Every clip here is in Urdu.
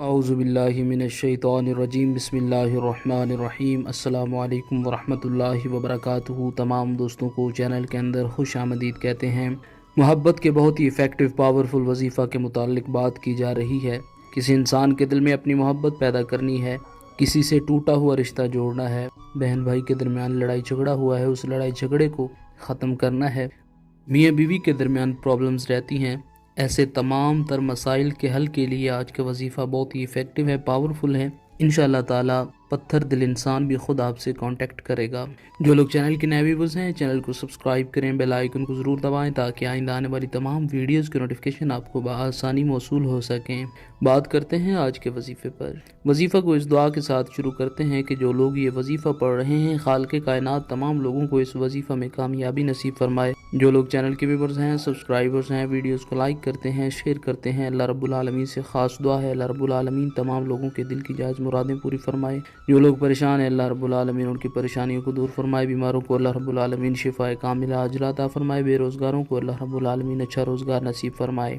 اعوذ باللہ من الشیطان الرجیم بسم اللہ الرحمن الرحیم السلام علیکم ورحمۃ اللہ وبرکاتہ۔ تمام دوستوں کو چینل کے اندر خوش آمدید کہتے ہیں۔ محبت کے بہت ہی ایفیکٹو پاورفل وظیفہ کے متعلق بات کی جا رہی ہے۔ کسی انسان کے دل میں اپنی محبت پیدا کرنی ہے، کسی سے ٹوٹا ہوا رشتہ جوڑنا ہے، بہن بھائی کے درمیان لڑائی جھگڑا ہوا ہے، اس لڑائی جھگڑے کو ختم کرنا ہے، میاں بیوی کے درمیان پرابلمز رہتی ہیں، ایسے تمام تر مسائل کے حل کے لیے آج کا وظیفہ بہت ہی ایفیکٹو ہے، پاورفل ہے۔ انشاءاللہ تعالی پتھر دل انسان بھی خود آپ سے کانٹیکٹ کرے گا۔ جو لوگ چینل کے نئے ویورز ہیں چینل کو سبسکرائب کریں، بیل آئیکن کو ضرور دبائیں تاکہ آئندہ آنے والی تمام ویڈیوز کی نوٹیفیکیشن آپ کو بآسانی موصول ہو سکیں۔ بات کرتے ہیں آج کے وظیفے پر۔ وظیفہ کو اس دعا کے ساتھ شروع کرتے ہیں کہ جو لوگ یہ وظیفہ پڑھ رہے ہیں خالق کائنات تمام لوگوں کو اس وظیفہ میں کامیابی نصیب فرمائے۔ جو لوگ چینل کے ویورز ہیں، سبسکرائبرز ہیں، ویڈیوز کو لائک کرتے ہیں، شیئر کرتے ہیں، اللہ رب العالمین سے خاص دعا ہے اللہ رب العالمین تمام لوگوں کے دل کی جائز مرادیں پوری فرمائے۔ جو لوگ پریشان ہیں اللہ رب العالمین ان کی پریشانیوں کو دور فرمائے، بیماروں کو اللہ رب العالمین شفائے کاملہ عاجلہ عطا فرمائے، بے روزگاروں کو اللہ رب العالمین اچھا روزگار نصیب فرمائے۔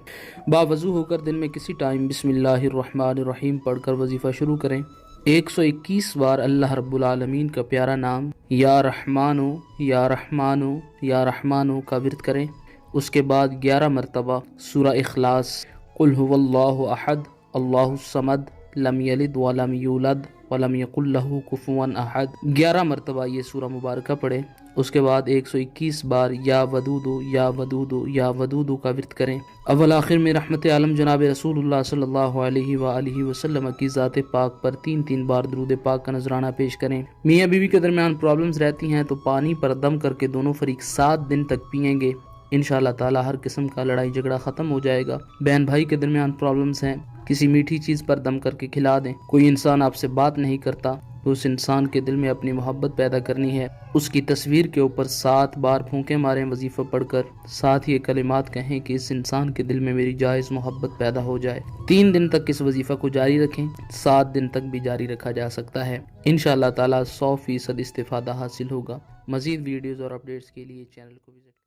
باوضو ہو کر دن میں کسی ٹائم بسم اللہ الرحمن الرحیم پڑھ کر وظیفہ شروع کریں۔ 121 بار اللہ رب العالمین کا پیارا نام یا رحمانو یا رحمانو یا رحمانو کا ورد کریں۔ اس کے بعد 11 مرتبہ سورہ اخلاص قل هو اللہ احد اللہ الصمد لم یلد ولم یولد ولم یکن لہ کفوا احد 11 مرتبہ یہ سورہ مبارکہ پڑھیں۔ اس کے بعد 121 بار یا ودودو یا ودودو یا ودودو کا ورد کریں۔ اول آخر میں رحمت عالم جناب رسول اللہ صلی اللہ علیہ وآلہ وسلم کی ذات پاک پر 3 بار درود پاک کا نذرانہ پیش کریں۔ میاں بیوی کے درمیان پرابلمز رہتی ہیں تو پانی پر دم کر کے دونوں فریق 7 دن تک پئیں گے، انشاءاللہ تعالی ہر قسم کا لڑائی جھگڑا ختم ہو جائے گا۔ بہن بھائی کے درمیان پرابلمز ہیں، کسی میٹھی چیز پر دم کر کے کھلا دیں۔ کوئی انسان آپ سے بات نہیں کرتا تو اس انسان کے دل میں اپنی محبت پیدا کرنی ہے، اس کی تصویر کے اوپر 7 بار پھونکے ماریں وظیفہ پڑھ کر، ساتھ یہ کلمات کہیں کہ اس انسان کے دل میں میری جائز محبت پیدا ہو جائے۔ 3 دن تک اس وظیفہ کو جاری رکھیں، 7 دن تک بھی جاری رکھا جا سکتا ہے، انشاءاللہ تعالی 100% استفادہ حاصل ہوگا۔ مزید ویڈیوز اور اپڈیٹس کے لیے چینل کو وزٹ